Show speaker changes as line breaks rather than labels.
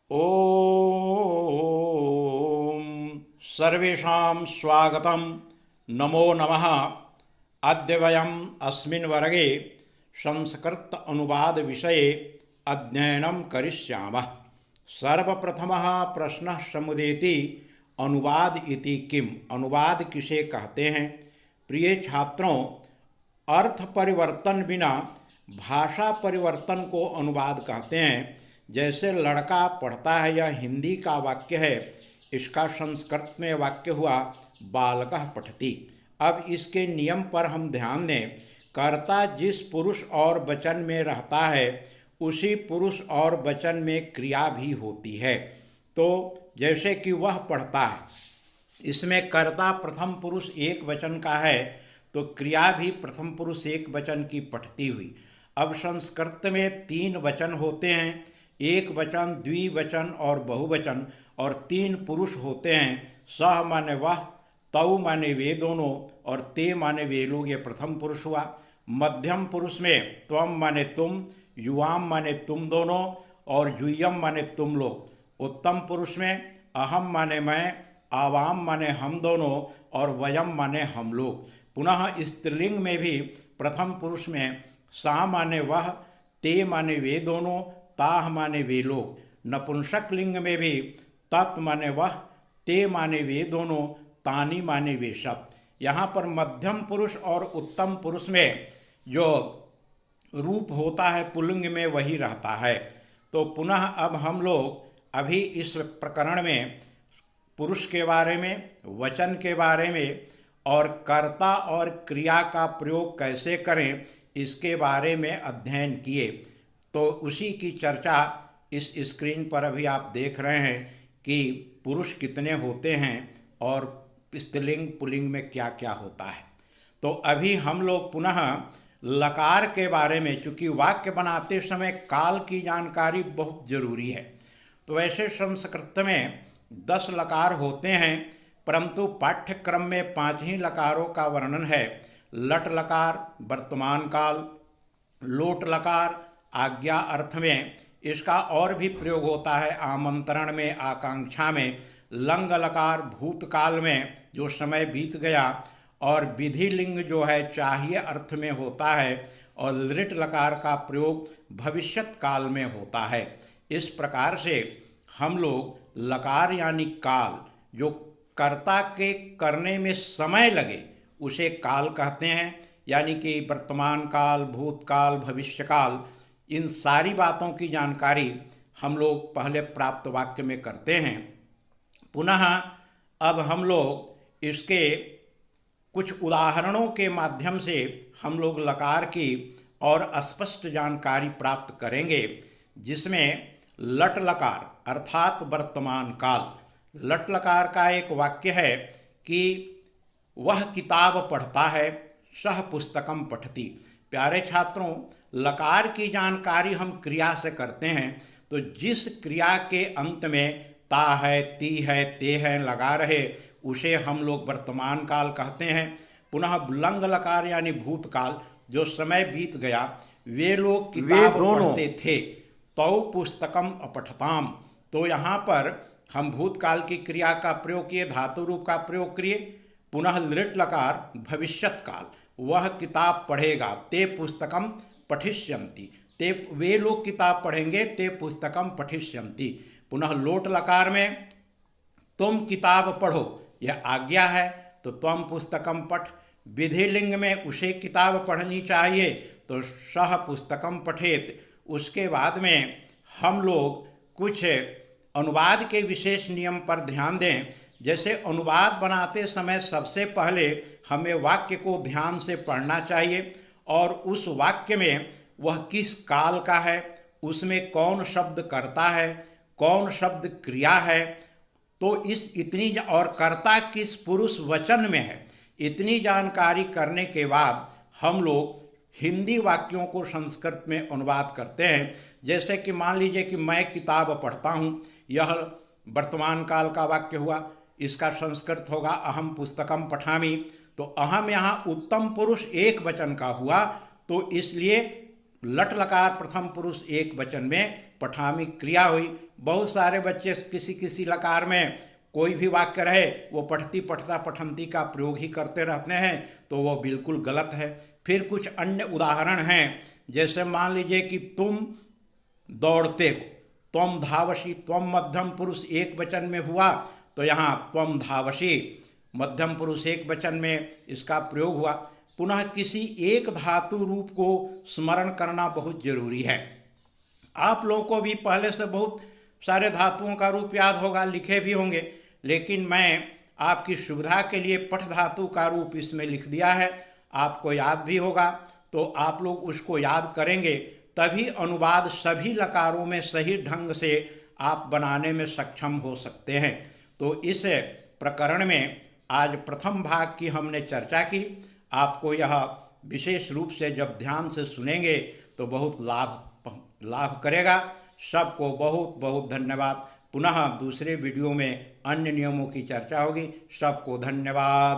ओम सर्वेषां स्वागतं नमो नमः। अद्य वयम् अस्मिन् वर्गे संस्कृत अनुवाद विषये अध्ययनं करिष्यामः। सर्वप्रथमः प्रश्नः समुदेति अनुवाद इति किम्? अनुवाद किसे कहते हैं? प्रिय छात्रों, अर्थ परिवर्तन बिना भाषा परिवर्तन को अनुवाद कहते हैं। जैसे लड़का पढ़ता है, यह हिंदी का वाक्य है, इसका संस्कृत में वाक्य हुआ बालकः पठति। अब इसके नियम पर हम ध्यान दें। कर्ता जिस पुरुष और वचन में रहता है उसी पुरुष और वचन में क्रिया भी होती है। तो जैसे कि वह पढ़ता है, इसमें कर्ता प्रथम पुरुष एक वचन का है तो क्रिया भी प्रथम पुरुष एक वचन की पठती हुई। अब संस्कृत में तीन वचन होते हैं, एक वचन, द्विवचन और बहुवचन, और तीन पुरुष होते हैं। सह माने वह, तौ माने वे दोनों, और ते माने वे लोग, ये प्रथम पुरुष हुआ। मध्यम पुरुष में त्वम माने तुम, युवाम माने तुम दोनों, और युयम माने तुम लोग। उत्तम पुरुष में अहम माने मैं, आवाम माने हम दोनों, और वयम माने हम लोग। पुनः स्त्रीलिंग में भी प्रथम पुरुष में सा माने वह, ते माने वे दोनों, ताह माने वे लोग। नपुंसक लिंग में भी तत् माने वह, ते माने वे दोनों, तानी माने वे सब। यहाँ पर मध्यम पुरुष और उत्तम पुरुष में जो रूप होता है पुल्लिंग में वही रहता है। तो पुनः अब हम लोग अभी इस प्रकरण में पुरुष के बारे में, वचन के बारे में और कर्ता और क्रिया का प्रयोग कैसे करें इसके बारे में अध्ययन किए। तो उसी की चर्चा इस स्क्रीन पर अभी आप देख रहे हैं कि पुरुष कितने होते हैं और स्त्रीलिंग पुल्लिंग में क्या क्या होता है। तो अभी हम लोग पुनः लकार के बारे में, चूँकि वाक्य बनाते समय काल की जानकारी बहुत जरूरी है। तो वैसे संस्कृत में 10 लकार होते हैं, परंतु पाठ्यक्रम में 5 ही लकारों का वर्णन है। लट लकार वर्तमान काल, लोट लकार आज्ञा अर्थ में, इसका और भी प्रयोग होता है आमंत्रण में, आकांक्षा में। लंग लकार भूतकाल में, जो समय बीत गया, और विधि लिंग जो है चाहिए अर्थ में होता है, और लृट लकार का प्रयोग भविष्यत काल में होता है। इस प्रकार से हम लोग लकार यानी काल, जो कर्ता के करने में समय लगे उसे काल कहते हैं। यानी कि वर्तमान काल, भूतकाल, भविष्यकाल, इन सारी बातों की जानकारी हम लोग पहले प्राप्त वाक्य में करते हैं। पुनः अब हम लोग इसके कुछ उदाहरणों के माध्यम से हम लोग लकार की और स्पष्ट जानकारी प्राप्त करेंगे, जिसमें लट लकार अर्थात वर्तमान काल। लट लकार का एक वाक्य है कि वह किताब पढ़ता है, सह पुस्तकम पठति। प्यारे छात्रों, लकार की जानकारी हम क्रिया से करते हैं, तो जिस क्रिया के अंत में ता है, ती है, ते है लगा रहे उसे हम लोग वर्तमान काल कहते हैं। पुनः लंग लकार यानी भूतकाल, जो समय बीत गया, वे लोग किताब पढ़ते थे, तौ पुस्तकम अपठताम। तो यहाँ पर हम भूतकाल की क्रिया का प्रयोग किए, धातु रूप का प्रयोग किए। पुनः लृट लकार भविष्यत काल, वह किताब पढ़ेगा, ते पुस्तकम पठिष्यन्ति, ते वे लोग किताब पढ़ेंगे, ते पुस्तकम पठिष्यन्ति। पुनः लोट लकार में तुम किताब पढ़ो, यह आज्ञा है, तो त्वम पुस्तकम पठ। विधि लिंग में उसे किताब पढ़नी चाहिए, तो सह पुस्तकम पठेत। उसके बाद में हम लोग कुछ अनुवाद के विशेष नियम पर ध्यान दें। जैसे अनुवाद बनाते समय सबसे पहले हमें वाक्य को ध्यान से पढ़ना चाहिए, और उस वाक्य में वह किस काल का है, उसमें कौन शब्द करता है, कौन शब्द क्रिया है, तो इस इतनी और कर्ता किस पुरुष वचन में है, इतनी जानकारी करने के बाद हम लोग हिंदी वाक्यों को संस्कृत में अनुवाद करते हैं। जैसे कि मान लीजिए कि मैं किताब पढ़ता हूँ, यह वर्तमान काल का वाक्य हुआ, इसका संस्कृत होगा अहम पुस्तकम पठामि। तो अहम यहाँ उत्तम पुरुष एक वचन का हुआ, तो इसलिए लट लकार प्रथम पुरुष एक वचन में पठामी क्रिया हुई। बहुत सारे बच्चे किसी किसी लकार में कोई भी वाक्य रहे वो पठती पठता पठंती का प्रयोग ही करते रहते हैं, तो वो बिल्कुल गलत है। फिर कुछ अन्य उदाहरण हैं, जैसे मान लीजिए कि तुम दौड़ते हो, त्वम धावसी, त्वम मध्यम पुरुष एक वचन में हुआ, तो यहाँ त्वम धावसी मध्यम पुरुष एक वचन में इसका प्रयोग हुआ। पुनः किसी एक धातु रूप को स्मरण करना बहुत जरूरी है। आप लोगों को भी पहले से बहुत सारे धातुओं का रूप याद होगा, लिखे भी होंगे, लेकिन मैं आपकी सुविधा के लिए पठ धातु का रूप इसमें लिख दिया है। आपको याद भी होगा, तो आप लोग उसको याद करेंगे, तभी अनुवाद सभी लकारों में सही ढंग से आप बनाने में सक्षम हो सकते हैं। तो इस प्रकरण में आज प्रथम भाग की हमने चर्चा की। आपको यह विशेष रूप से जब ध्यान से सुनेंगे तो बहुत लाभ करेगा। सबको बहुत बहुत धन्यवाद। पुनः दूसरे वीडियो में अन्य नियमों की चर्चा होगी। सबको धन्यवाद।